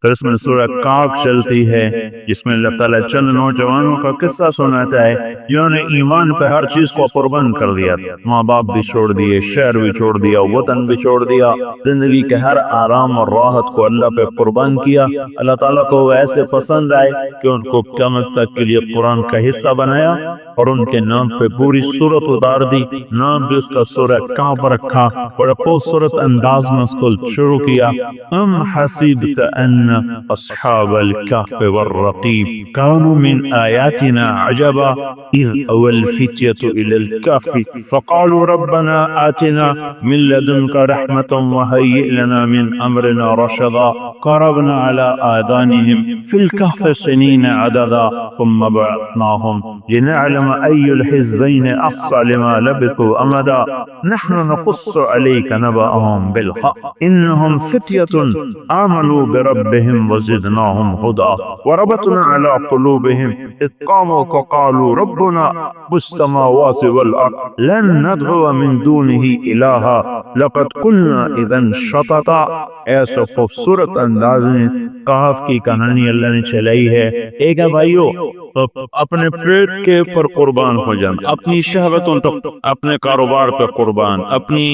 پھر اس میں سورہ کاف چلتی ہے جس میں اللہ تعالیٰ چند نوجوانوں کا قصہ سناتا ہے جنہوں نے ایمان پہ ہر چیز کو قربان کر دیا، ماں باپ بھی چھوڑ دیے، شہر بھی چھوڑ دیا، وطن بھی چھوڑ دیا، زندگی کے ہر آرام اور راحت کو اللہ پہ قربان کیا۔ اللہ تعالیٰ کو وہ ایسے پسند آئے کہ ان کو قیامت تک کے لیے قرآن کا حصہ بنایا اور ان کے نام پہ پوری سورت اتار دی، نام بھی اس کا سورہ کاف رکھا، بڑے خوبصورت انداز میں اس کو شروع کیا۔ ام حسبت ان اصحاب الكهف والرقيب كانوا من آياتنا عجبا إذ أوى الفتية إلى الكهف فقالوا ربنا آتنا من لدنك رحمة وهيئ لنا من أمرنا رشدا قربنا على آذانهم في الكهف سنين عددا ثم بعثناهم لنعلم أي الحزبين أحصى لما لبثوا أمدا نحن نقص عليك نبأهم بالحق إنهم فتية آمنوا بربهم وزدناهم هدى وربطنا على قلوبهم إذ قاموا فقالوا ربنا رب السماوات والأرض لن ندعو من دونه إلها لقد قلنا إذا شططا۔ ایسا خوبصورت انداز میں کہف کی کہانی اللہ نے چلائی ہے۔ ایک ہے بھائیو، اپنے پیٹ کے پر قربان ہو جانا، اپنی شہوتوں تک، اپنے کاروبار پہ قربان، اپنی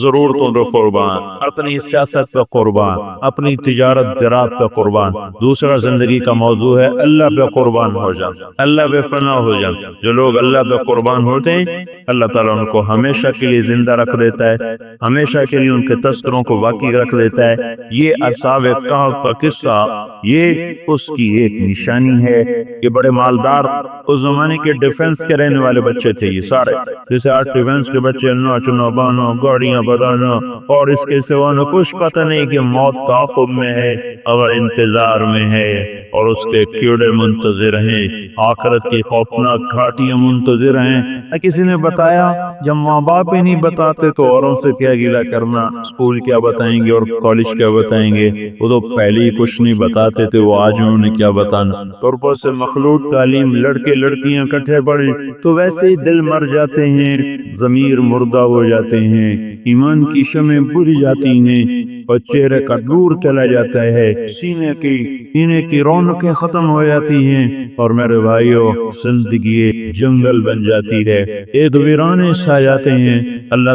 ضرورتوں پہ قربان، اپنی سیاست پہ قربان، اپنی تجارت زراعت پہ قربان۔ دوسرا زندگی کا موضوع ہے اللہ پہ قربان ہو جانا، اللہ پہ فنا ہو جانا۔ جو لوگ اللہ پہ قربان ہوتے ہیں اللہ تعالیٰ ان کو ہمیشہ کے لیے زندہ رکھ دیتا ہے، ہمیشہ کے لیے ان کے تذکروں کو باقی رکھ دیتا ہے۔ یہ اصحاب کہف کا قصہ یہ اس کی ایک نشانی ہے۔ یہ بڑے مالدار اس زمانے کے ڈیفنس کے رہنے والے بچے تھے، یہ سارے جیسے آج ڈیفنس کے بچے ناچنا بانا گاڑیاں بتانا اور اس کے سوا نہ کچھ پتہ نہیں کہ موت تعاقب میں ہے اور انتظار میں ہے اور اس کے کیڑے منتظر ہیں، آخرت کی خوفناک گھاٹیاں منتظر ہیں۔ کسی نے بتایا جب ماں باپ ہی نہیں بتاتے تو اوروں سے کیا گلہ کرنا، اسکول کیا بتائیں گے اور کالج کیا بتائیں گے، وہ تو پہلے ہی کچھ نہیں بتاتے تھے، وہ آج انہوں نے کیا بتانا۔ اور اوپر سے مخلوط تعلیم، لڑکے لڑکیاں کٹھے پڑے تو ویسے ہی دل مر جاتے ہیں، ضمیر مردہ ہو جاتے ہیں، ایمان کی شمعیں بجھ جاتی ہیں اور چہرے کا نور چلا جاتا ہے، سینے کی رونقیں ختم ہو جاتی ہیں اور میرے بھائیوں زندگی جنگل بن جاتی ہے، ایک ویرانے چھا جاتے ہیں۔ اللہ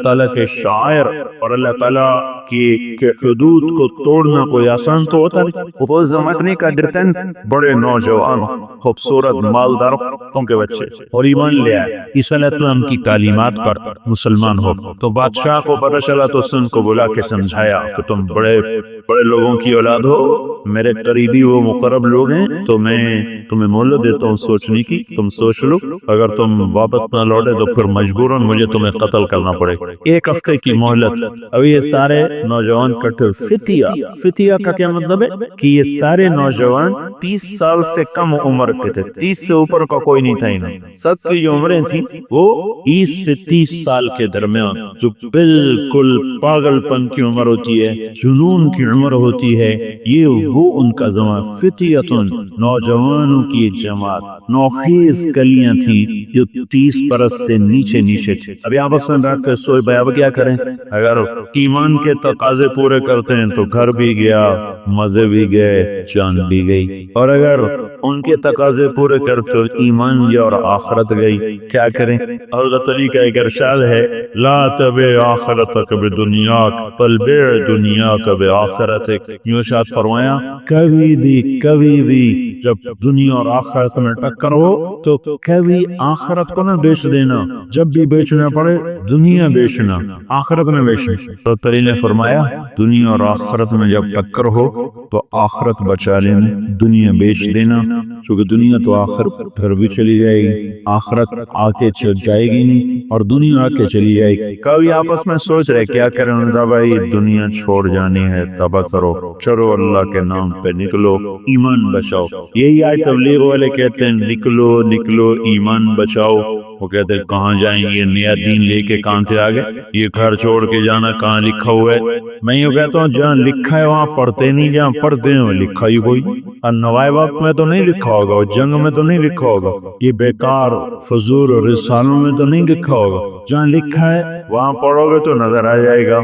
تعالیٰ کے شاعر اور اللہ تعالیٰ کی حدود کو توڑنا کوئی آسان تو ہوتا نہیں۔ وہ زمانے کا ڈرتن بڑے نوجوان خوبصورت مالدار کے بچے اور ایمان لے آئے عیسیٰ علیہ السلام کی تعلیمات پر مسلمان ہو، تو بادشاہ کو پتہ چلا تو اس نے ان کو بلا کے سمجھایا کہ تم بڑے بڑے لوگوں کی اولاد ہو، میرے قریبی وہ مقرب لوگ ہیں، تو میں تمہیں مہلت دیتا ہوں سوچنے کی، تم سوچ لو، اگر تم واپس نہ لوٹے تو پھر مجبوراً مجھے تمہیں قتل کرنا پڑے گا۔ ایک ہفتے کی مہلت۔ اب یہ سارے نوجوان کٹھے فتیہ کا کیا مطلب ہے کہ یہ سارے نوجوان 30 سال سے کم عمر کے تھے، 30 سے اوپر کا کوئی نہیں تھا انہیں۔ سب کی جو عمریں تھیں وہ 20 سے 30 سال کے درمیان، جو بالکل پاگل پن کی عمر ہوتی ہے، جنون کی عمر ہوتی ہے، یہ وہ ان کا زمان فتیتن، نوجوانوں کی جماعت، نوخیز کلیاں تھیں جو 30 برس سے نیچے تھے۔ ابھی آپس میں بیٹھ کر سوئے بھائی اب کیا کریں؟ اگر ایمان کے تقاضے پورے کرتے ہیں تو گھر بھی گیا، مزے بھی گئے، جان بھی گئی، اور اگر ان کے تقاضے پورے کرتے تو ایمان گیا اور آخرت گئی، کیا کریں؟ اور طریقہ ایک ارشاد ہے لا تبع آخرتک بدنیاک بل بع دنیاک بآخرتک۔ یوں ارشاد فرمایا کبھی بھی جب دنیا اور آخرت میں ٹکر ہو تو کبھی آخرت کو نہ بیچ دینا، جب بھی بیچنا پڑے دنیا بیچنا، آخرت نہ بیچنا۔ تو تری نے فرمایا دنیا اور آخرت میں جب ٹکر ہو تو آخرت بچا لینا، دنیا بیچ دینا، چونکہ دنیا تو آخر پھر بھی چلی جائے گی، آخرت آکے چل جائے گی نہیں اور دنیا آکے چلی جائے گی۔ کبھی آپس میں سوچ رہے کیا کریں، بھائی دنیا چھوڑ جانی ہے، تباہ کرو، چلو اللہ کے نام پہ نکلو، ایمان بچاؤ۔ یہی آج تبلیغ والے کہتے ہیں نکلو ایمان بچاؤ۔ وہ کہتے ہیں کہاں جائیں یہ نیا دین لے کے کہاں سے آگے، یہ گھر چھوڑ کے جانا کہاں لکھا ہوا ہے؟ میں یہ کہتا ہوں جہاں لکھا ہے وہاں پڑھتے نہیں، جہاں پڑھتے ہیں لکھا ہی کوئی، اور نوائے وقت میں تو نہیں لکھا ہوگا، جنگ میں تو نہیں لکھا ہوگا، یہ بیکار فضول رسالوں میں تو نہیں لکھا ہوگا۔ جہاں لکھا ہے وہاں پڑھو گے تو نظر آ جائے گا،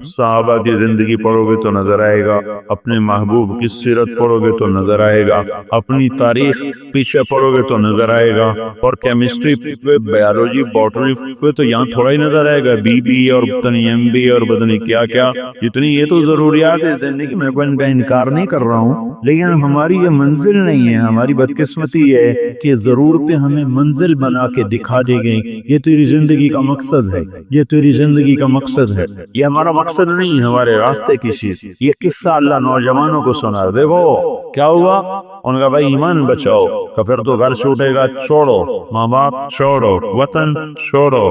صحابہ کی زندگی پڑھو گے تو نظر آئے گا، اپنے محبوب کی سیرت پڑھو گے تو نظر آئے گا، اپنی تاریخ پیچھے پڑھو گے تو نظر آئے گا، اور کیمسٹری پہ، بایولوجی، باٹنی پہ تو یہاں تھوڑا ہی نظر آئے گا، بی بی اور پتنی ایم بی اور پتنی کیا کیا، جتنی یہ تو ضروریات ہے زندگی میں، کوئی ان کا انکار نہیں کر رہا ہوں، لیکن ہماری یہ منزل نہیں ہے، ہماری بدقسمتی ہے کہ ضرورتیں ہمیں منزل بنا کے دکھا دی گئی، یہ تیری زندگی کا مقصد ہے، یہ تیری زندگی کا مقصد ہے، یہ ہمارا مقصد نہیں ہے، ہمارے راستے کی چیز۔ یہ قصہ اللہ نوجوانوں کو سنا، دیکھو کیا ہوا، ان کا بھائی ایمان بچاؤ، کہ پھر تو گھر چھوٹے گا، چھوڑو ماں باپ، چھوڑو وطن، چھوڑو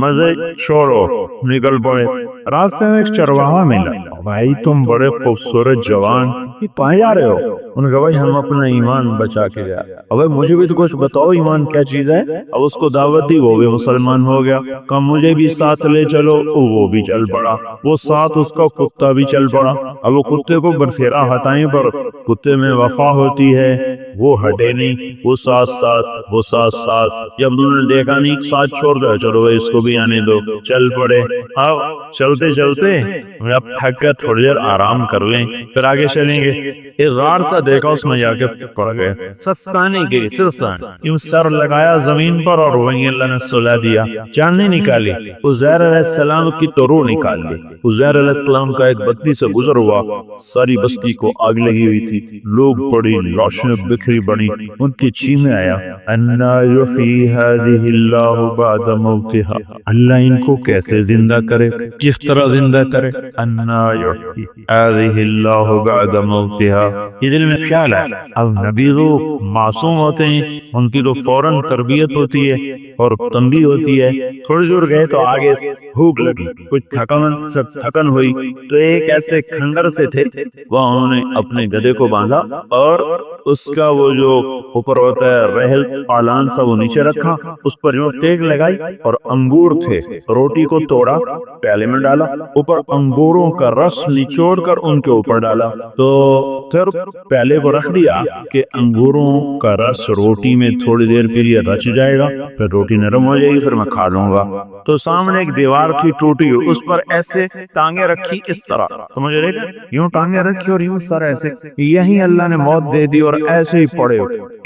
مزے، چھوڑو، نکل پڑے۔ راستے میں ایک چرواہا ملا، بھائی تم بڑے خوبصورت جوان یہ پائے جا رہے ہو؟ انہوں نے کہا بھائی ہم اپنا ایمان بچا کے جا رہے ہیں۔ اب مجھے بھی تو کچھ بتاؤ ایمان کیا چیز ہے؟ اب اس کو دعوت دی، وہ بھی مسلمان ہو گیا، کہا مجھے بھی ساتھ لے چلو، وہ بھی چل پڑا، وہ ساتھ اس کا کتا بھی چل پڑا۔ اب وہ کتے کو برفیرا ہٹائیں پر کتے میں وفا ہوتی ہے، وہ ہٹے نہیں، وہ ساتھ ساتھ، وہ ساتھ ساتھ، جب انہوں نے دیکھا نہیں ساتھ چھوڑ دیا، چلو بھائی اس کو بھی آنے دو، چل پڑے۔ اب چلتے چلتے اب تھک کر تھوڑی دیر آرام کر لیں پھر آگے چلیں گے، ایک غار سا دیکھا اس میں جا کے پڑ گئے، سستانے کے سرسان یوں سر لگایا زمین پر، اور وہیں اللہ نے سلا دیا، جان نہیں نکالی، عزیر علیہ السلام کی تو روح نکال لی۔ عزیر علیہ السلام کا ایک بستی سے گزر ہوا، ساری بستی کو آگ لگی ہوئی تھی، لوگ پڑی، لاشیں بکھری پڑی، ان کی چی میں آیا انا یحیی ہذہ اللہ بعد موتہا، اللہ ان کو کیسے زندہ کرے، کس طرح زندہ کرے، انا یحیی ہذہ اللہ بعد موتہا، یہ دل میں خیال ہے۔ اب نبی لوگ معصوم ہوتے ہیں، ان کی تو فوراً تربیت ہوتی ہے اور تنبیہ ہوتی ہے، تھوڑی دور گئے تو آگے بھوک لگی، کچھ تھکن ہوئی، تو ایک ایسے کھنڈر سے تھے، وہ انہوں نے اپنے گدھے کو باندھا اور اس کا وہ جو اوپر ہوتا ہے رحل پالان سا وہ نیچے رکھا، اس پر جو تیگ لگائی، اور انگور تھے، روٹی کو توڑا، پیالے میں ڈالا، اوپر انگوروں کا رس نچوڑ کر ان کے اوپر ڈالا، تو پھر پیالے کو رکھ دیا کہ انگوروں کا رس روٹی میں تھوڑی دیر کے لیے رچ جائے گا، پھر روٹی نرم ہو جائے گی، پھر میں کھا لوں گا۔ تو سامنے ایک دیوار تھی ٹوٹی ہوئی، اس پر ایسے ٹانگیں رکھی اس طرح، سمجھ رہے گا، یوں ٹانگیں رکھی اور یوں سر ایسے، یہی اللہ نے موت دے دی اور ایسے ہی پڑے،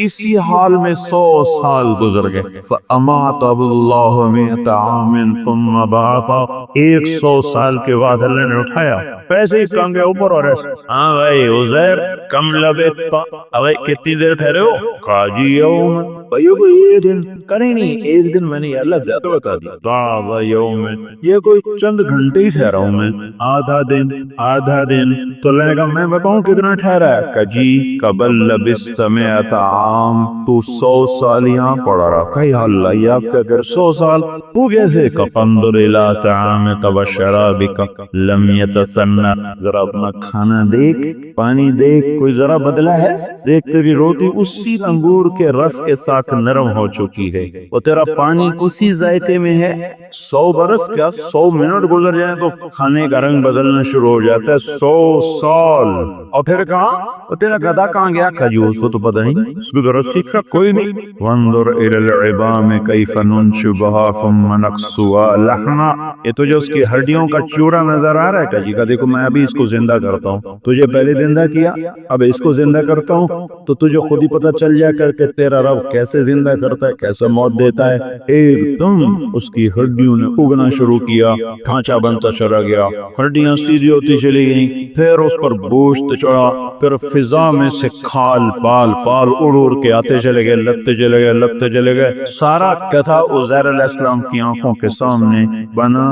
اسی حال میں 100 سال گزر گئے۔ فَأَمَاتَهُ اللَّهُ مِئَةَ عَامٍ ثُمَّ بَعَثَهُ، 100 سال کے بعد اللہ نے اٹھایا، ایسے ہی ٹانگیں اوپر اور ایسے۔ ہاں بھائی عزیر کم لبثت، ابھی کتنی دیر ٹھہرے ہو؟ قال یوم، بھائیو کو یہ دن کریں نہیں، ایک دن میں نے یہ اللہ زیادہ بتا دیا، بعض یوم، یہ کوئی چند گھنٹے ہی ٹھہرا ہوں میں، آدھا دن، آدھا دن۔ تو اللہ نے کہا میں بتاؤں کتنا ٹھہرا ہے؟ کہ جی قبل لبثت مئۃ عام، تو 100 سال یہاں پڑا رہا۔ کہ یا اللہ یہ آپ کا گھر 100 سال وہ کیسے؟ کہ فانظر الی طعامک وشرابک لم یتسنہ، ذرا اپنا کھانا دیکھ، پانی دیکھ، کوئی ذرا بدلا ہے؟ دیکھ تیری روٹی اسی انگور کے رس کے ساتھ نرم ہو چکی ہے، اور تیرا پانی اسی ذائقے میں ہے۔ 100 برس کیا 100 منٹ گزر جائیں تو کھانے کا رنگ بدلنا شروع ہو جاتا ہے، 100 سال۔ اور پھر کہاں؟ اور تیرا گدھا کہاں گیا؟ کھجی اس کو تو پتہ نہیں، اس کو تو رسی کا کوئی نہیں۔ وانظر الی العظام کیف ننشزها ثم نکسوها لحما، یہ تو جو اس کی ہڈیوں کا چورا نظر آ رہا ہے، کہجی کا دیکھو میں ابھی اس کو زندہ کرتا ہوں، تجھے پہلے زندہ کیا، اب اس کو زندہ کرتا ہوں، تو تجھے خود ہی پتہ چل جائے کر کہ تیرا رب کیسے زندہ کرتا ہے، کیسے موت دیتا ہے۔ ایک دم اس کی ہڈیوں نے اگنا شروع کیا، ڈھانچہ بنتا چلا گیا، ہڈیاں سیدھی ہوتی چلی گئیں، پھر اس پر گوشت چڑھا، پھر فضا میں سے کھال پال پال اڑ اڑ کے آتے چلے گئے، لگتے چلے گئے، لگتے چلے گئے۔ سارا کتھا عزیر علیہ السلام کی آنکھوں کے سامنے بنا،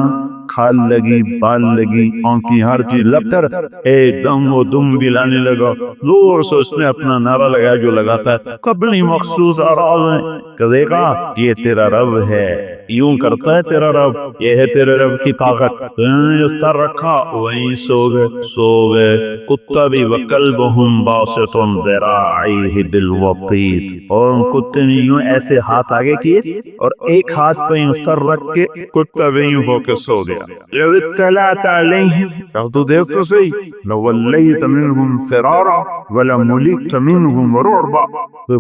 کھال لگی، بال لگی، آنکھی، ہر چیز لگ کر ایک دم وہ دم بھی لانے لگا، زور سے اس نے اپنا نعرہ لگایا جو لگاتا ہے، قبلی مخصوص آراز ہیں، کہ دیکھا یہ تیرا رب ہے، یوں کرتا ہے تیرا رب، یہ ہے تیرے رب کی طاقت۔ تو انہوں نے جو سر رکھا وہیں سو گئے، کتا بھی وَكَلْبُهُمْ بَاسِطٌ ذِرَاعَيْهِ بِالْوَصِيدِ، اور ان کتے نے یوں ایسے ہاتھ آگے کیے اور ایک ہاتھ پہ یوں سر رکھ کے کتا بھی یوں ہو کے سو گیا۔ لَوِ اطَّلَعْتَ عَلَيْهِمْ، تو دیکھ تو صحیح، لَوَلَّيْتَ مِنْهُمْ فِرَارًا، ولا ملکت منهم رعبا،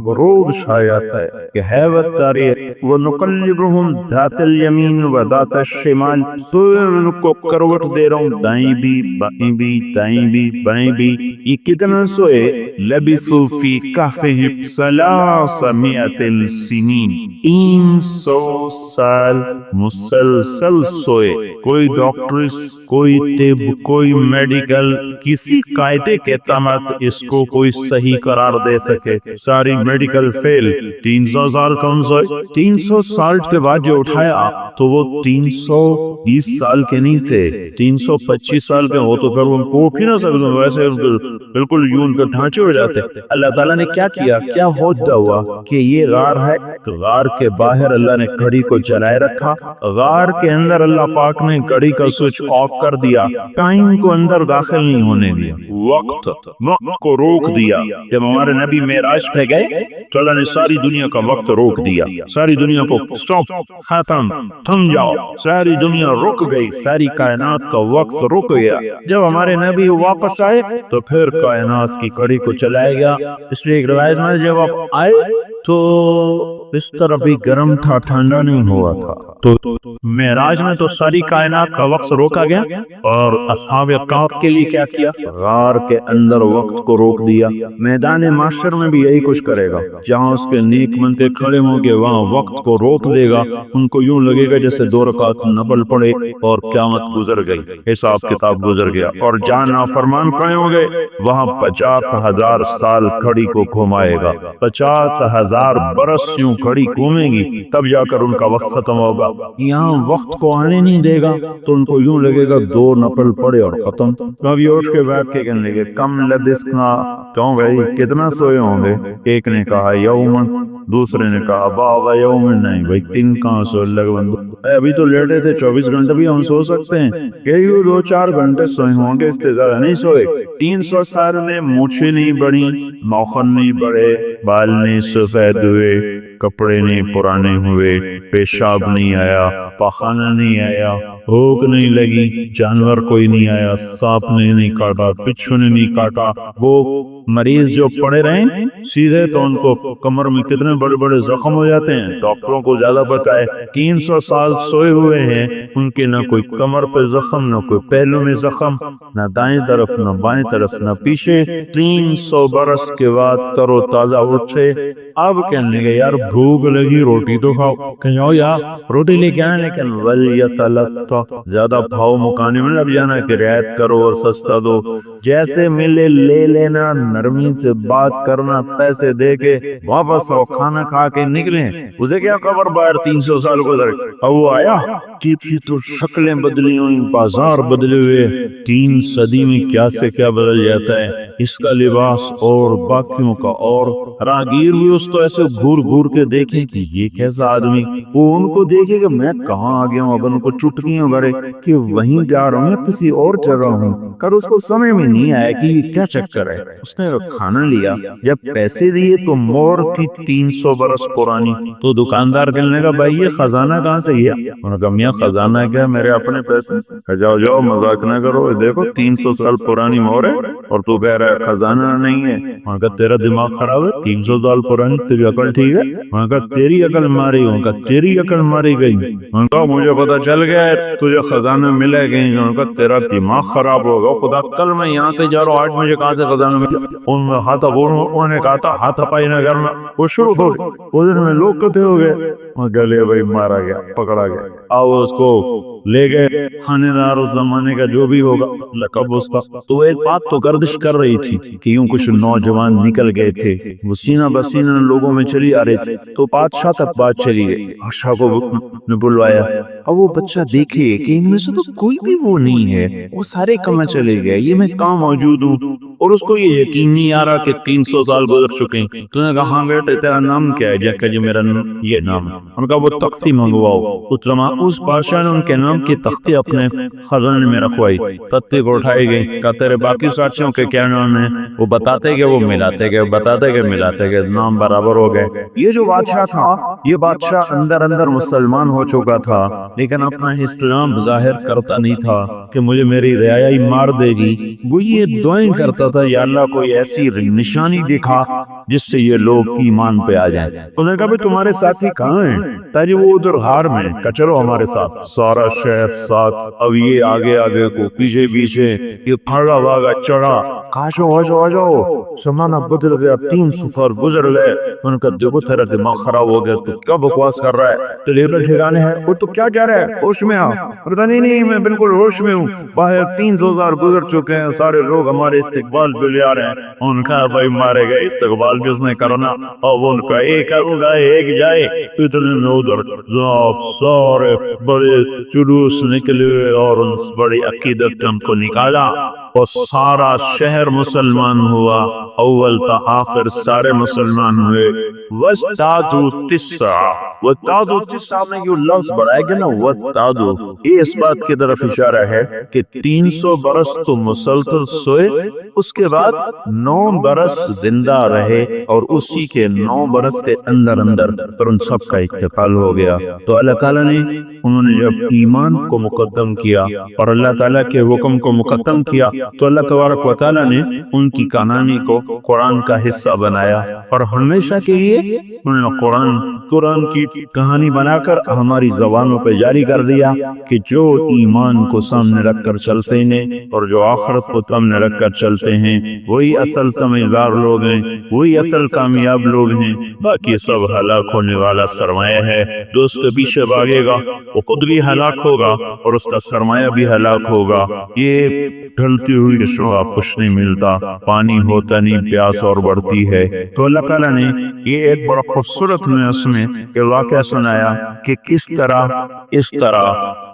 بروب شایات ہے کہ حیوت تاری ونقلبهم ذات الیمین و ذات الشمال، تو ان کو کروٹ دے رہا ہوں دائیں بھی بائیں بھی دائیں بھی بائیں بھی۔ یہ کتنا سوئے؟ لبثوا فی کہفہم 300 سنین، 300 سال مسلسل سوئے۔ کوئی ڈاکٹرس، کوئی طب، کوئی میڈیکل، کسی قاعدے کے تحت اس کو کوئی صحیح قرار دے سکے، ساری میڈیکل فیل۔ 300 سال کون سوئے؟ 360 کے بعد جو اٹھایا تو وہ 320 سال کے نہیں تھے، 325 سال کے ہو تو پھر وہ کوٹ ہی نہ سکتے، ویسے بالکل یوں کا ڈھانچے ہو جاتے۔ اللہ تعالیٰ نے کیا کیا؟ کیا ہوتا ہوا کہ یہ غار ہے، غار کے باہر اللہ نے گھڑی کو جلائے رکھا، غار کے اندر اللہ پاک نے گھڑی کا سوئچ آف کر دیا، ٹائم کو اندر داخل نہیں ہونے دیا، وقت کو روک دیا۔ جب ہمارے نبی معراج پہ گئے تو اللہ نے ساری دنیا کا وقت روک دیا، ساری دنیا کو سٹاپ، ختم، تھم جاؤ، ساری دنیا رک گئی، ساری کائنات کا وقت رک گیا۔ جب ہمارے نبی واپس آئے تو پھر کائنات کی گھڑی کو چلایا گیا۔ اس لیے ایک روایت میں جب آپ آئے تو اس طرح بھی گرم تھا، ٹھنڈا نہیں ہوا تھا۔ تو معراج میں تو ساری کائنات کا وقت روکا گیا، اور اصحاب کہف کے لیے کیا کیا؟ غار کے اندر وقت کو روک دیا۔ میدان محشر میں بھی یہی کچھ کرے گا، جہاں اس کے نیک بندے کھڑے ہوں گے وہاں وقت کو روک دے گا، ان کو یوں لگے گا جیسے 2 رکعت نفل پڑے اور قیامت گزر گئی، حساب کتاب گزر گیا۔ اور جہاں نافرمان کھڑے ہوں گے وہاں 50,000 سال گھڑی کو گھمائے گا، 50,000 برس یوں گھڑی گھومے گی، تب جا کر ان کا وقت ختم ہوگا۔ یہاں وقت کو آنے نہیں دے گا تو ان کو یوں لگے گا 2 نفل پڑے اور ختم۔ کبھی اٹھ کے بیٹھ کے کہنے لگے کم لبثنا، کیوں بھائی کتنا سوئے ہوں گے؟ ایک نے کہا یومن، دوسرے نے کہا بعض یومن، نہیں بھائی 3 کہاں سو لگ بندو، ابھی تو لیٹے تھے، 24 گھنٹے بھی ہم سو سکتے ہیں، کہ 2-4 گھنٹے سوئے ہوں گے، اس سے زیادہ نہیں سوئے۔ 300 سال میں مونچھیں نہیں بڑھی، ناخن نہیں بڑھے، بال نہیں سفید ہوئے، کپڑے نہیں پرانے ہوئے، پیشاب نہیں آیا، پخانہ نہیں آیا، بھوک نہیں لگی، جانور کوئی نہیں آیا، سانپ نے نہیں کاٹا، بچھو نے نہیں کاٹا۔ وہ مریض جو پڑے رہے سیدھے تو ان کو کمر میں کتنے بڑے بڑے زخم ہو جاتے ہیں، ڈاکٹروں کو زیادہ پتہ ہے۔ 300 سال سوئے ہوئے ہیں، ان کے نہ کوئی کمر پہ زخم، نہ کوئی پہلو میں زخم، نہ دائیں طرف نہ بائیں طرف نہ پیچھے۔ 300 برس کے بعد تر و تازہ اٹھے۔ اب کہنے لگے یار بھوک لگی، روٹی تو کھاؤ، کہ جاؤ یار روٹی لے کے آئے، لیکن ولیتلطف، زیادہ بھاؤ مکانے میں لگ جانا کہ رعایت کرو اور سستا دو، جیسے ملے لے لینا، نرمی سے بات کرنا، پیسے دے کے واپس آؤ، کھانا کھا کے نکلیں۔ اسے کیا خبر باہر 300 سال گزر گئے، اب وہ آیا کی تو شکلیں بدلی ہوئی، بازار بدلے ہوئے، 3 صدی میں کیا سے کیا بدل جاتا ہے، اس کا لباس اور باقیوں کا اور۔ راگیر بھی اس کو ایسے گھور گھور کے دیکھیں کہ یہ کیسا آدمی، وہ ان کو دیکھے کہ میں کہاں آ گیا ہوں، اب ان کو چٹکیاں بھرے کہ وہیں جا رہا ہوں یا کسی اور جگہ ہوں، کر اس کو سمجھ میں نہیں آیا کہ یہ کیا چکر ہے۔ اس نے کھانا لیا، جب پیسے دیے تو مور تھی 300 برس پرانی، تو دکاندار کہنے لگا بھائی یہ خزانہ کہاں سے گیا؟ انہوں نے کہا میاں خزانہ کیا، میرے اپنے پیسے، جاؤ جاؤ مذاق نہ کرو، دیکھو 300 سال پرانی مور ہے اور تو کہہ رہا ہے خزانہ نہیں ہے۔ انہوں نے کہا تیرا دماغ خراب ہے، 300 سال پرانی، تیری عقل ٹھیک ہے؟ انہوں نے کہا تیری عقل ماری، انہوں نے کہا تیری عقل ماری گئی، انہوں نے کہا مجھے پتا چل گیا ہے تجھے خزانہ ملے گا، انہوں نے کہا تیرا دماغ خراب ہوگا، خدا کل میں یہاں سے جا رہا ہوں، 8 بجے کہاں سے خزانہ ملا؟ انہوں نے کہا تھا ہاتھ پائی نہ کرنا، وہ شروع ہو گئے، ادھر میں لوگ کتے ہو گئے، گلے بھائی مارا گیا، پکڑا گیا، آؤ اس کو لے گئے خانے دار اس زمانے کا جو بھی ہوگا لقب اس کا۔ تو ایک بات تو گردش کر رہی تھی کہ یوں کچھ نوجوان نکل گئے تھے، وہ سینہ بسینہ لوگوں میں چلی آ رہے تھے، تو بادشاہ تک بات چلی گئی، بادشاہ کو نے بلوایا، اب وہ بچہ دیکھے کہ ان میں سے تو کوئی بھی وہ نہیں ہے، وہ سارے کہاں چلے گئے، یہ میں کہاں موجود ہوں، اور اس کو یہ یقین نہیں آ رہا کہ 300 سال گزر چکے ہیں۔ تو نے کہا ہاں بیٹے تیرا نام کیا ہے؟ جا کہ جی میرا یہ نام ہے۔ ان کا وہ تختی منگواؤ، اس بادشاہ نے ان کے نام نام کی تختی اپنے خزانے میں رکھوائی. تختی کو اٹھائی گئی. کہا تیرے باقی ساتھیوں کے کیا نام ہے؟ وہ بتاتے گئے، وہ ملاتے گئے، بتاتے گئے، ملاتے گئے، نام برابر ہو گئے. یہ جو بادشاہ تھا یہ بادشاہ اندر اندر مسلمان ہو چکا تھا، لیکن اپنا اسلام ظاہر کرتا نہیں تھا کہ مجھے میری رعایا مار دے گی. وہ یہ دعائیں کرتا تھا، یا اللہ کوئی ایسی نشانی دکھا جس سے یہ لوگ ایمان پہ آ جائیں. انہوں نے کہا بھئی تمہارے ساتھی کہاں ہیں؟ تاجی وہ ادھر غار میں. کہا چلو ہمارے ساتھ. سارا شہر ساتھ، اب یہ آگے آگے کو پیچھے پیچھے، یہ پھاڑا واگا چڑھا. کہا آ جاؤ زمانہ بدل گیا، 3 سفر گزر گئے. ان کا دیکھو تیرا دماغ خراب ہو گیا، تو کیا بکواس کر رہا ہے؟ تو لیبل ٹھکانے ہے. وہ تو کیا کہہ رہا ہے؟ ہوش میں آ. نہیں میں بالکل ہوش میں ہوں. باہر 300 سال گزر چکے ہیں، سارے لوگ ہمارے استقبال پہ لے آ رہے ہیں. ان کا بھائی مارے گئے، استقبال بھی اس نے کرنا. اور ان کا ایک کروں گا ایک جائے. اتنے میں ادھر سارے بڑے جلوس نکلے اور ان بڑی عقیدت ان کو نکالا اور سارا شہر مسلمان ہوا. اول تا آخر سارے مسلمان ہوئے. وَاسْتَعْدُوا تِسْعَ. وَتَعْدُوا تِسْعَ میں یہ لفظ بڑھائے گا نا، وَتَعْدُوا، یہ اس بات کی طرف اشارہ ہے کہ 300 برس تو مسلسل سوئے، اس کے بعد 9 برس زندہ رہے، اور اسی کے 9 برس کے اندر اندر پر ان سب کا انتقال ہو گیا. تو اللہ تعالیٰ نے انہوں نے جب ایمان کو مقدم کیا اور اللہ تعالیٰ کے حکم کو مقدم کیا، تو اللہ تبارک و تعالیٰ نے ان کی کہانی کو قرآن کا حصہ بنایا، اور ہمیشہ کے لیے انہوں نے قرآن کی کہانی بنا کر ہماری زبانوں پہ جاری کر دیا کہ جو ایمان کو سامنے رکھ کر چلتے ہیں اور جو آخرت کو سامنے رکھ کر چلتے ہیں وہی اصل سمجھدار لوگ ہیں، وہی اصل کامیاب لوگ ہیں. باقی سب ہلاک ہونے والا سرمایہ ہے. جو اس کے پیچھے بھاگے گا وہ خود بھی ہلاک ہوگا اور اس کا سرمایہ بھی ہلاک ہوگا. یہ ڈھلتی ہوئی شعاع کچھ نہیں ملتا، پانی ہوتا نہیں، پیاس اور بڑھتی ہے. تو اللہ تعالیٰ نے یہ ایک بڑا خوبصورت میں اس میں یہ واقعہ سنایا کہ کس طرح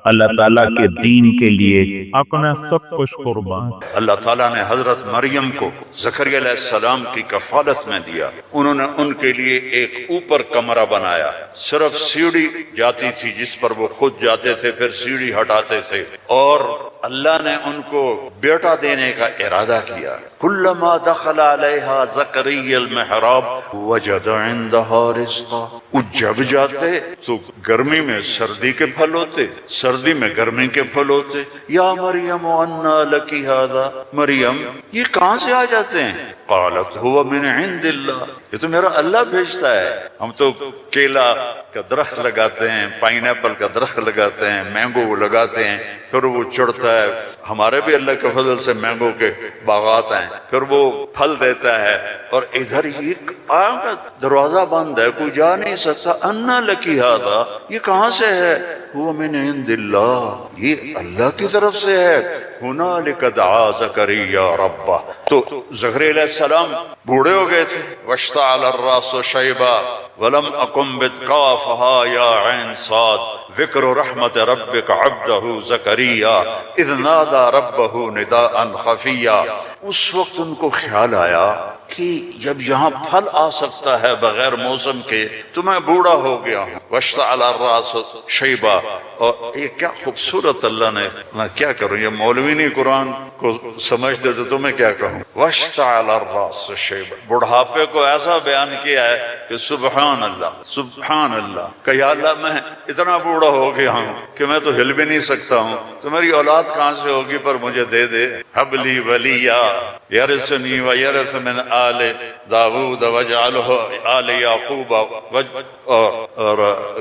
اللہ تعالیٰ کے دین کے لیے اپنا سب کچھ قربان. اللہ تعالیٰ نے حضرت مریم کو زکریا علیہ السلام کی کفالت میں دیا. انہوں نے ان کے لیے ایک اوپر کمرہ بنایا، صرف سیڑھی جاتی تھی جس پر وہ خود جاتے تھے، پھر سیڑھی ہٹاتے تھے. اور اللہ نے ان کو بیٹا دینے کا ارادہ کیا. کلما دخل علیہا زکریا المحراب وجد عندہا رزقا. وہ جب جاتے تو گرمی میں سردی کے پھل ہوتے، سردی میں گرمی کے پھل ہوتے. یا مریم انا لکی ھذا، مریم یہ کہاں سے آ جاتے ہیں؟ قالت هو من عند اللہ، یہ تو میرا اللہ بھیجتا ہے. ہم تو کیلا کا درخت لگاتے ہیں، پائن ایپل کا درخت لگاتے ہیں، مینگو لگاتے ہیں، پھر وہ چڑھتا ہے. ہمارے بھی اللہ کے فضل سے مینگو کے باغات ہیں، پھر وہ پھل دیتا ہے. اور ادھر یہ دروازہ بند ہے، کوئی جا نہیں سکتا. انا لکی ھذا، یہ کہاں سے ہے؟ هو من عند اللہ، یہ اللہ کی طرف سے ہے. ہنالک دعا زکریا ربہ. تو زکریا علیہ السلام بوڑھے ہو گئے تھے. واشتعل الراس شیبا ولم اکن بتقافها یا عین صاد ذکر رحمت ربک عبدہ زکریا اذ نادى ربہ نداء خفیا. اس وقت ان کو خیال آیا کہ جب یہاں پھل آ سکتا ہے بغیر موسم کے تو میں بوڑھا ہو گیا ہوں. واشتعل الراس شیبا. اور یہ کیا خوبصورت اللہ نے، میں کیا کروں، یہ مولوی نہیں قرآن کو سمجھتے تو تمہیں کیا کہوں. واشتعل الراس شیبا، بڑھاپے کو ایسا بیان کیا ہے کہ سبحان اللہ سبحان اللہ، کہ یا اللہ میں اتنا بوڑھا ہو گیا ہوں کہ میں تو ہل بھی نہیں سکتا ہوں، تو میری اولاد کہاں سے ہوگی، پر مجھے دے دے. حب لی ولیا یرثنی ویرث من آل داود واجعلہ آل یعقوب. اور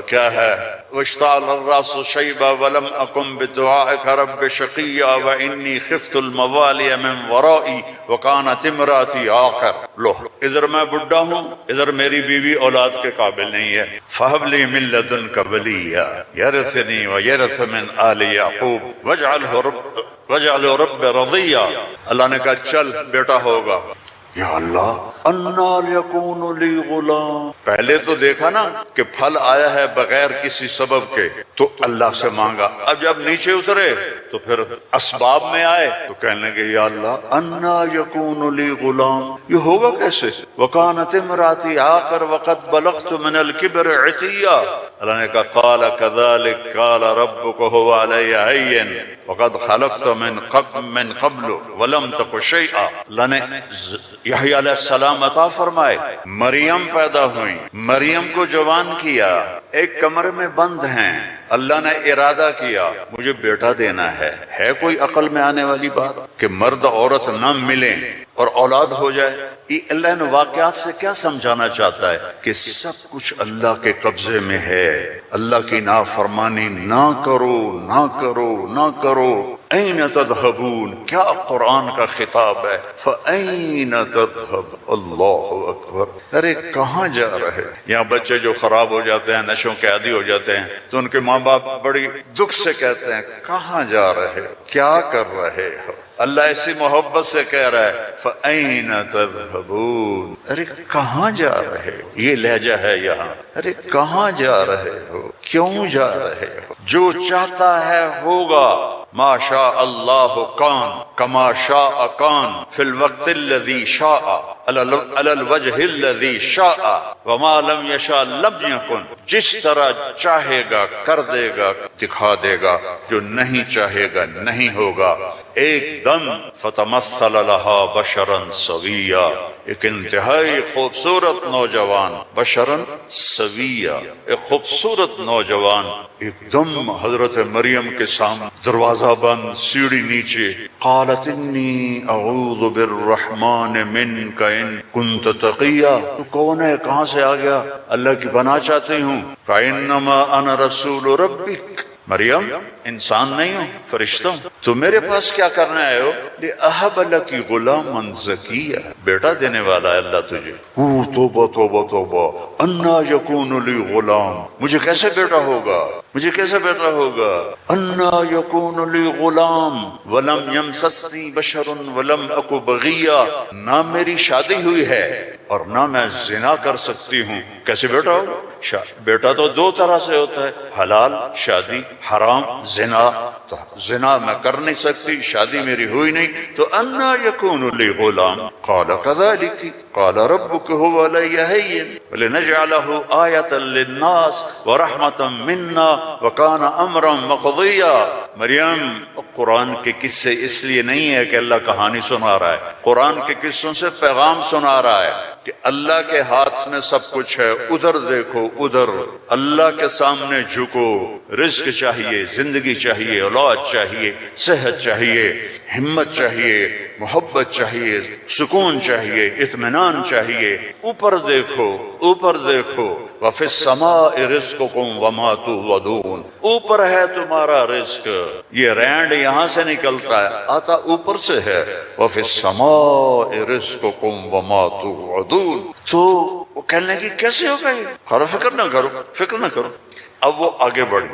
کیا ہے، واشتعل الراس شیبا ولم اکن بدعائک رب شقیا وانی خفت الموالی من ورائی وکانت امراتی آخر. لو ادھر میں بڈھا ہوں، ادھر میری بیوی اولاد کے قابل نہیں ہے. فہب لی من لدنک ولیا یرثنی ویرث من آل یعقوب واجعلہ رب رضیا. اللہ نے کہا چل بیٹا ہوگا. یا اللہ انا یکون لی غلام. پہلے تو دیکھا نا کہ پھل آیا ہے بغیر کسی سبب کے، تو اللہ سے مانگا. اب جب نیچے اترے تو پھر اسباب میں آئے تو کہنے لگے یا اللہ انا یکون لی غلام، یہ ہوگا کیسے؟ وکانت امراتی عاقر وقد بلغت من الکبر عتیا. اللہ نے کہا قال كذلك قال ربك هو علي هين وقد خلقت من قبل ولم تك شيئا. اللہ نے یحییٰ علیہ السلام عطا فرمائے، مریم پیدا ہوئی، مریم کو جوان کیا، ایک کمرے میں بند ہیں، اللہ نے ارادہ کیا مجھے بیٹا دینا ہے کوئی عقل میں آنے والی بات کہ مرد عورت نہ ملیں اور اولاد ہو جائے؟ یہ اللہ نے واقعات سے کیا سمجھانا چاہتا ہے کہ سب کچھ اللہ کے قبضے میں ہے، اللہ کی نافرمانی نہ کرو نہ کرو نہ کرو. این تذہبون، کیا قرآن کا خطاب ہے، فَأَيْنَ تَذْهَبْ، اللہ اکبر. ارے کہاں جا رہے؟ یہاں بچے جو خراب ہو جاتے ہیں، نشوں کے عادی ہو جاتے ہیں، تو ان کے ماں باپ بڑی دکھ سے کہتے ہیں کہاں جا رہے، کیا کر رہے ہو؟ اللہ ایسی محبت سے کہہ رہا ہے فَأَيْنَ تَذْهَبُونَ، ارے کہاں جا رہے ہو؟ یہ لہجہ ہے یہاں، ارے کہاں جا رہے ہو، کیوں جا رہے ہو؟ جو چاہتا ہے ہوگا، ما شاء اللہ کان کما شاء کان فی الوقت الذی شاء علی الوجہ الذی شاء وما لم یشاء لم یکن. جس طرح چاہے گا کر دے گا، دکھا دے گا، جو نہیں چاہے گا نہیں ہوگا. ایک دم فتمثل لہا بشرا سویا، ایک انتہائی خوبصورت نوجوان، بشرا سویا، ایک خوبصورت نوجوان ایک دم حضرت مریم کے سامنے، دروازہ بند، سیڑھی نیچے. قالت انی اعوذ بالرحمن منک ان کنت تقیا، تو کون ہے، کہاں سے آ گیا؟ اللہ کی پناہ چاہتی ہوں. فانما انا رسول ربک، مریم انسان نہیں ہوں، فرشتہ ہوں. تو میرے پاس کیا کرنے آئے ہو؟ لِأَهَبَ لَكِ غُلَامًا زَكِيًّا، بیٹا دینے والا ہے اللہ تجھے. توبہ توبہ توبہ، اَنَّا يَكُونُ لِي غُلَام، مجھے کیسے بیٹا ہوگا، مجھے کیسے بیٹا ہوگا؟ اَنَّا يَكُونُ لِي غُلَام وَلَمْ يَمْسَسْنِي بَشَرٌ وَلَمْ أَكُ بَغِيًّا، نہ میری شادی ہوئی ہے اور نہ میں زنا کر سکتی ہوں، کیسے بیٹا ہوگا؟ بیٹا تو دو طرح سے ہوتا ہے، حلال شادی، حرام زنا. تو زنا میں کر نہیں سکتی، شادی میری ہوئی نہیں، تو انا یکون لی غلام. قال کذالک قال ربک هو علی هین ولنجعله آیۃ للناس ورحمۃ منا وکان امرا مقضیا. مریم قرآن کے قصے اس لیے نہیں ہے کہ اللہ کہانی سنا رہا ہے، قرآن کے قصوں سے پیغام سنا رہا ہے کہ اللہ کے ہاتھ میں سب کچھ ہے. ادھر دیکھو ادھر، اللہ کے سامنے جھکو. رزق چاہیے، زندگی چاہیے، اولاد چاہیے، صحت چاہیے، ہمت چاہیے، محبت چاہیے، سکون چاہیے، اطمینان چاہیے. اوپر دیکھو اوپر دیکھو. وَفِي السَّمَاءِ رِزْقُكُمْ وَمَا تُوعَدُونَ، اوپر ہے تمہارا رزق. یہ رینڈ یہاں سے نکلتا ہے، آتا اوپر سے ہے. وَفِي السَّمَاءِ رِزْقُكُمْ وَمَا تُوعَدُونَ. تو وہ کہنے لگی کیسے ہو گئی؟ فکر نہ کرو، فکر نہ کرو. اب وہ آگے بڑھے،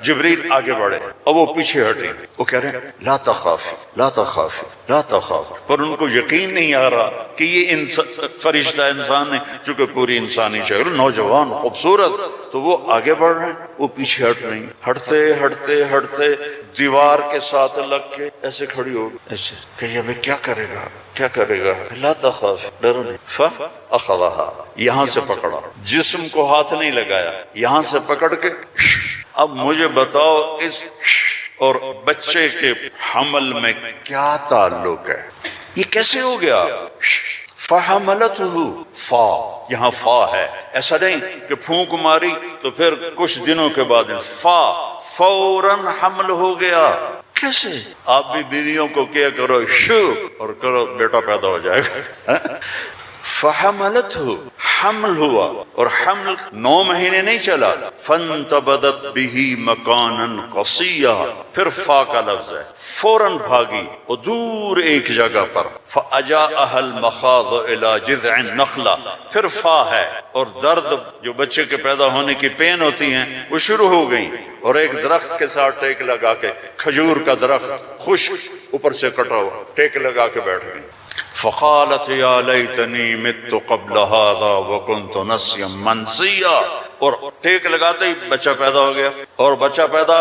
جبریل آگے بڑھے، اب وہ پیچھے ہٹے. وہ کہہ رہے ہیں لا تخافی لا تخافی لا تخافی، پر ان کو یقین نہیں آ رہا کہ یہ فرشتہ انسان ہے، چونکہ پوری انسانی شکل، نوجوان خوبصورت. تو وہ آگے بڑھ رہے ہیں، وہ پیچھے ہٹ رہی ہیں. ہٹتے ہٹتے ہٹتے دیوار کے ساتھ لگ کے ایسے کھڑی ہو گئی، ایسے کہ یہ کیا کرے گا کیا کرے گا. لا تخاف، ڈرو نہیں. فاخذها، یہاں سے پکڑا، جسم کو ہاتھ نہیں لگایا، یہاں سے پکڑ کے. اب مجھے بتاؤ اس اور بچے کے حمل میں کیا تعلق ہے؟ یہ کیسے ہو گیا؟ فحملته، فا یہاں فا ہے، ایسا نہیں کہ پھونک ماری تو پھر کچھ دنوں کے بعد فا فوراً حمل ہو گیا. کیسے؟ آپ بھی بیویوں کو کیا کرو شو اور کرو بیٹا پیدا ہو جائے گا. فحملته، حمل ہوا، اور حمل 9 مہینے نہیں چلا. فانتبذت به مکانا قصیا، پھر فا کا لفظ ہے، فوراً بھاگی اور دور ایک جگہ پر. فاجاءها المخاض الى جذع النخلہ، پھر فا ہے، اور درد جو بچے کے پیدا ہونے کی پین ہوتی ہیں وہ شروع ہو گئی، اور ایک درخت کے ساتھ ٹیک لگا کے، کھجور کا درخت خشک اوپر سے کٹا ہوا، ٹیک لگا کے بیٹھ گئی. فقالت یا لیتنی مت قبل هذا وکنت نسیا منسیا، اور ٹیک لگاتے ہی بچہ پیدا ہو گیا. اور بچہ پیدا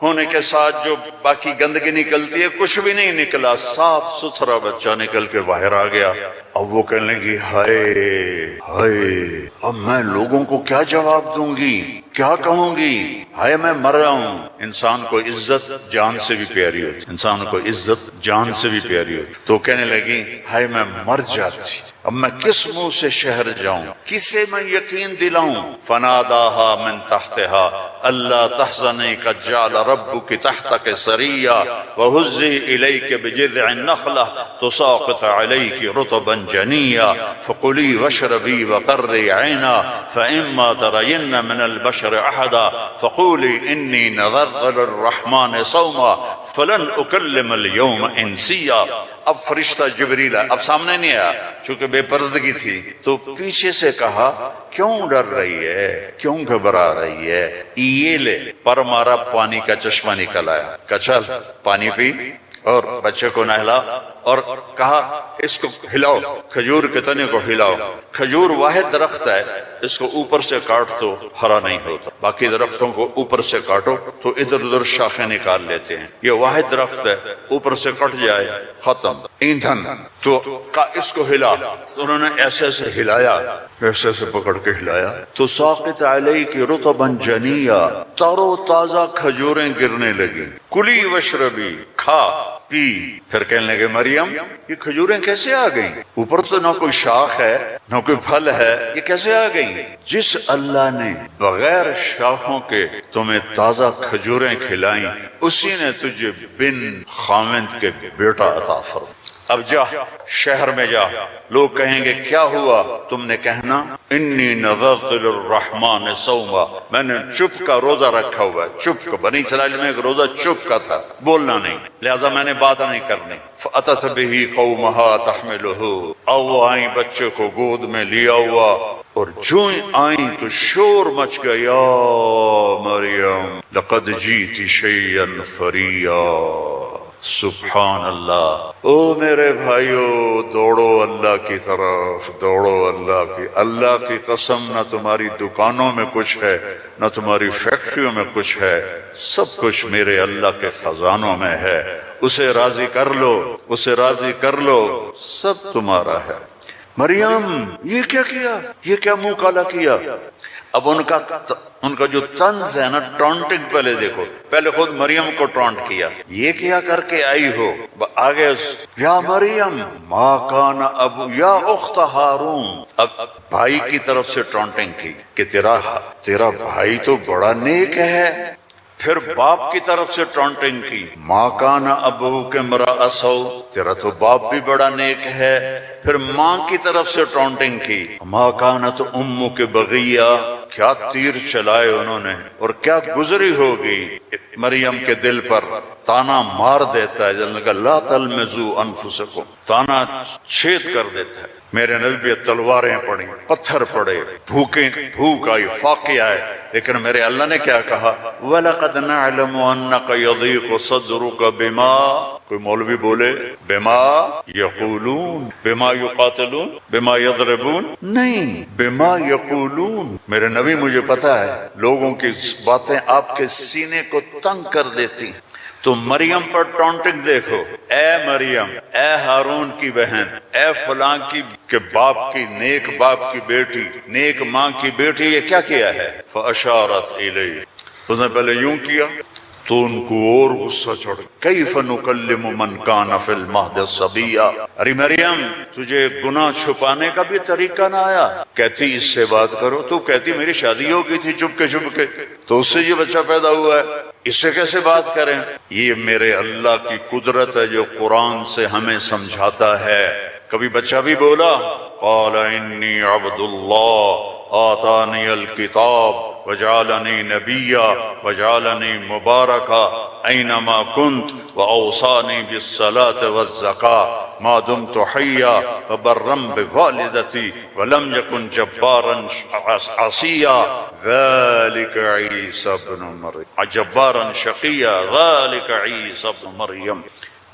ہونے کے ساتھ جو باقی گندگی نکلتی ہے کچھ بھی نہیں نکلا، صاف ستھرا بچہ نکل کے باہر آ گیا. اب وہ کہنے لگی ہائے ہائے، اب میں لوگوں کو کیا جواب دوں گی، کیا کہوں گی، ہائے میں مر رہا ہوں۔ انسان کو عزت جان سے بھی پیاری ہوتی، انسان کو عزت جان سے بھی پیاری ہوتی۔ تو کہنے لگی ہائے میں مر جاتی، اب میں کس منہ سے شہر جاؤں، کسے میں یقین دلاؤں۔ فناداها من تحتها اللہ تحزنی قد جعل ربک تحتک سریا وہزی الیک بجذع النخلہ تساقط علیک رطبا جنیا فقلی واشربی وقری عینا فإما ترین من البشر احدا فقولی انی نذرت للرحمن صوما فلن اکلم اليوم انسیا۔ اب فرشتہ جبریل اب سامنے نہیں آیا چونکہ بے پردگی تھی، تو پیچھے سے کہا کیوں ڈر رہی ہے، کیوں گھبرا رہی ہے، یہ لے، پر مارا پانی کا چشمہ نکل آیا، کہا چل پانی پی اور بچے کو نہلا، اور کہا اس کو ہلاؤ، کھجور کے تنے کو ہلاؤ۔ کھجور واحد درخت ہے، اس کو اوپر سے کاٹ تو ہرا نہیں ہوتا، باقی درختوں کو اوپر سے کاٹو تو ادھر ادھر شاخیں نکال لیتے ہیں، یہ واحد درخت ہے، اوپر سے کٹ جائے ختم ایندھن۔ تو کہا اس کو ہلا، تو انہوں نے ایسے ایسے ہلایا، ایسے ایسے پکڑ کے ہلایا تو ساقط علیک رطبا جنیا، تر و تازہ کھجوریں گرنے لگی۔ کلی واشربی، کھا پی۔ پھر کہنے لگے مریم یہ کھجوریں کیسے آ گئیں، اوپر تو نہ کوئی شاخ ہے نہ کوئی پھل ہے، یہ کیسے آ گئیں؟ جس اللہ نے بغیر شاخوں کے تمہیں تازہ کھجوریں کھلائیں، اسی نے تجھے بن خاوند کے بیٹا عطا فرمایا۔ اب جا شہر میں جا، لوگ کہیں گے کیا ہوا، تم نے کہنا انی نذرت للرحمن صوما، میں نے چپ کا روزہ رکھا ہوا ہے، چپ کا، بنی اسرائیل میں ایک روزہ چپ کا تھا، بولنا نہیں، لہذا میں نے بات نہیں کرنی۔ فأتت به قومها تحملہ، او آئیں بچے کو گود میں لیا ہوا، اور جو آئیں تو شور مچ گیا، یا مریم لقد جیت شیئا فریا۔ سبحان اللہ۔ او میرے بھائیو، دوڑو اللہ کی طرف، دوڑو اللہ کی، اللہ کی قسم نہ تمہاری دکانوں میں کچھ ہے نہ تمہاری فیکٹریوں میں کچھ ہے، سب کچھ میرے اللہ کے خزانوں میں ہے، اسے راضی کر لو، اسے راضی کر لو، سب تمہارا ہے۔ مریم یہ کیا کیا، یہ کیا منہ کالا کیا؟ اب ان کا جو طنز ہے نا، ٹونٹنگ، پہلے دیکھو، پہلے خود مریم کو ٹونٹ کیا، یہ کیا کر کے آئی ہو، آگے یا مریم ما کان ابو، یا اخت ہارون، اب بھائی کی طرف سے ٹونٹنگ کی کہ تیرا بھائی تو بڑا نیک ہے، پھر باپ کی طرف سے ٹونٹنگ کی، ماں کان ابوک امرأ سوء، تیرا تو باپ بھی بڑا نیک ہے، پھر ماں کی طرف سے ٹونٹنگ کی، ماں کانت امک بغیہ، کیا تیر چلائے انہوں نے، اور کیا گزری ہوگی مریم کے دل پر، تانا مار دیتا ہے، جلنے کا لا تلمزو انفسکم، تانا چھید کر دیتا ہے۔ میرے نبی پہ تلواریں پڑیں، پتھر پڑے، بھوک آئی، فاقے آئے، لیکن میرے اللہ نے کیا کہا، وَلَقَدْ نَعْلَمُ أَنَّكَ يَضِيقُ صَدْرُكَ بِمَا، کوئی مولوی بولے بِمَا يَقُولُونَ، بِمَا يُقَاتِلُونَ، بِمَا يَضْرِبُونَ، نہیں، بِمَا يَقُولُونَ۔ میرے نبی مجھے پتا ہے لوگوں کی باتیں آپ کے سینے کو تنگ کر دیتی، تو مریم پر ٹونٹنگ دیکھو، اے مریم، اے ہارون کی بہن، اے فلاں کی کہ باپ کی، نیک باپ کی بیٹی، نیک ماں کی بیٹی، یہ کیا کیا ہے؟ فَأَشَارَتْ إِلَيْهِ، اس نے پہلے یوں کیا تو ان کو اور غصہ چڑھ، کیف نکلم من کان فی المہد صبیا، ارے مریم تجھے گناہ چھپانے کا بھی طریقہ نہ آیا، کہتی اس سے بات کرو، تو کہتی میری شادی ہو گئی تھی چپ کے، تو اس سے یہ بچہ پیدا ہوا ہے، اس سے کیسے بات کریں؟ یہ میرے اللہ کی قدرت ہے جو قرآن سے ہمیں سمجھاتا ہے۔ کبھی بچہ بھی بولا، قال انی عبد اللہ آتانی الکتاب وجعلنی نبیا وجعلنی مبارکا اینما کنت واوصانی بالصلاة والزکاة ما دمت حیا وبرا بوالدتی ولم یکن جبارا عصیا ذلك عیسی ابن مریم جبارا شقیا ذلك عیسی ابن مریم۔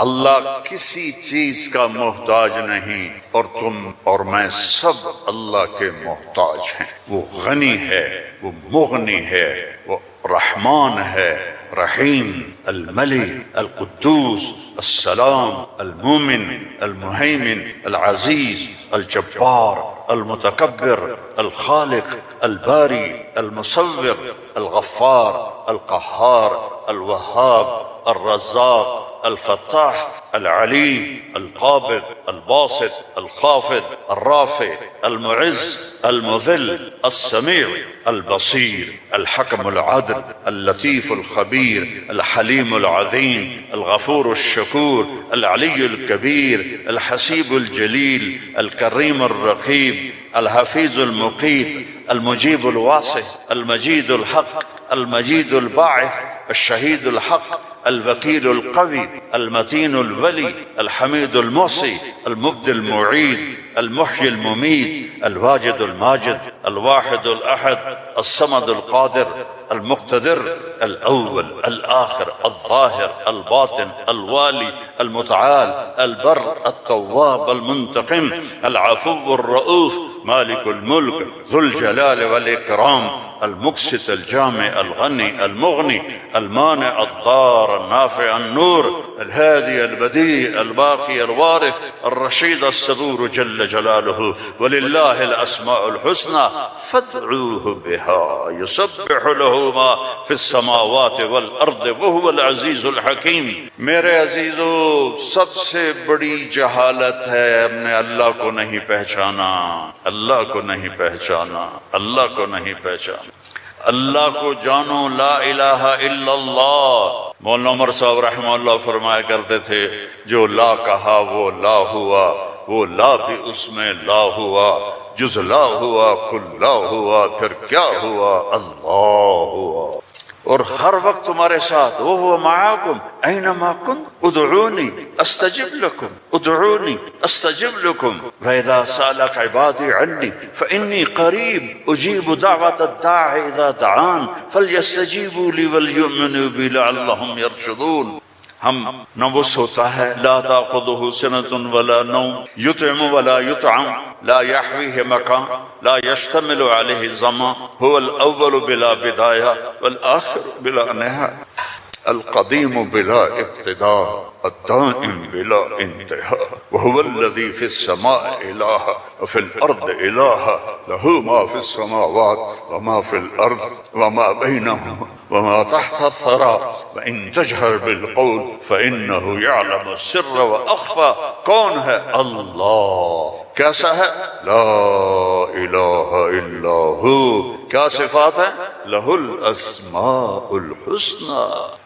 اللہ کسی چیز کا محتاج نہیں، اور تم اور میں سب اللہ کے محتاج ہیں۔ وہ غنی ہے، وہ مغنی ہے، وہ رحمان ہے، رحیم، الملک، القدوس، السلام، المومن، المہیمن، العزیز، الجبار المتكبر الخالق الباري المصور الغفار القهار الوهاب الرزاق الفتاح العليم القابض الباسط الخافض الرافع المعز المذل السميع البصير الحكم العدل اللطيف الخبير الحليم العظيم الغفور الشكور العلي الكبير الحسيب الجليل الكريم الرقيب الحفيظ المقيت المجيب الواسع المجيد الحق المجيد الباعث الشهيد الحق الوكيل القوي المتين الولي الحميد المحصي المبدي المعيد المحيي المميت الواجد الماجد الواحد الأحد الصمد القادر المقتدر الأول الآخر الظاهر الباطن الوالي المتعال البر التواب المنتقم العفو الرؤوف مالك الملك ذو الجلال والإكرام المقسط الجامع الغني المغني المانع الضار النافع النور الهادي البديع الباقي الوارث الرشيد الصبور جل جلاله ولله الأسماء الحسنى فادعوه بها يسبح له ما في السماوات والأرض وهو العزيز الحكيم. میرے عزیزو، سب سے بڑی جہالت ہے ہم نے اللہ کو نہیں پہچانا، اللہ کو نہیں پہچانا، اللہ کو نہیں پہچانا۔ اللہ کو جانو، لا الہ الا اللہ۔ مولانا عمر صاحب رحمہ اللہ فرمایا کرتے تھے جو لا کہا وہ لا ہوا، وہ لا بھی اس میں لا ہوا، جز لا ہوا کل لا ہوا، پھر کیا ہوا؟ اللہ ہوا۔ اور ہر وقت تمہارے ساتھ، وہو معاکم اینما کنتم ادعونی استجب لکم، ادعونی استجب لکم وَإِذَا سَأَلَكَ عِبَادِي عَنِّي فَإِنِّي قَرِيبٌ أُجِيبُ دَعْوَةَ الدَّاعِ إِذَا دَعَانِ فَلْيَسْتَجِيبُوا لِي وَلْيُؤْمِنُوا بِي لَعَلَّهُمْ يَرْشُدُونَ۔ ہم نہ وہ سوتا ہے، لا تأخذه سنة ولا نوم، يطعم ولا يطعم، لا يحويه مكان، لا يشتمل عليه الزمان، هو الأول بلا بداية والآخر بلا نهاية، القديم بلا ابتداء، الدائم بلا انتهاء، وهو الذي في السماء إله وفي الأرض إله، له ما في السماوات وما في الأرض وما بينهما وما تحت الثرى، وإن تجهر بالقول فإنه يعلم السر وأخفى۔ کون ہے؟ اللہ۔ کیسا ہے؟ لا الہ الا ہو۔ کیا صفات ہیں؟ لہ الاسماء الحسنى۔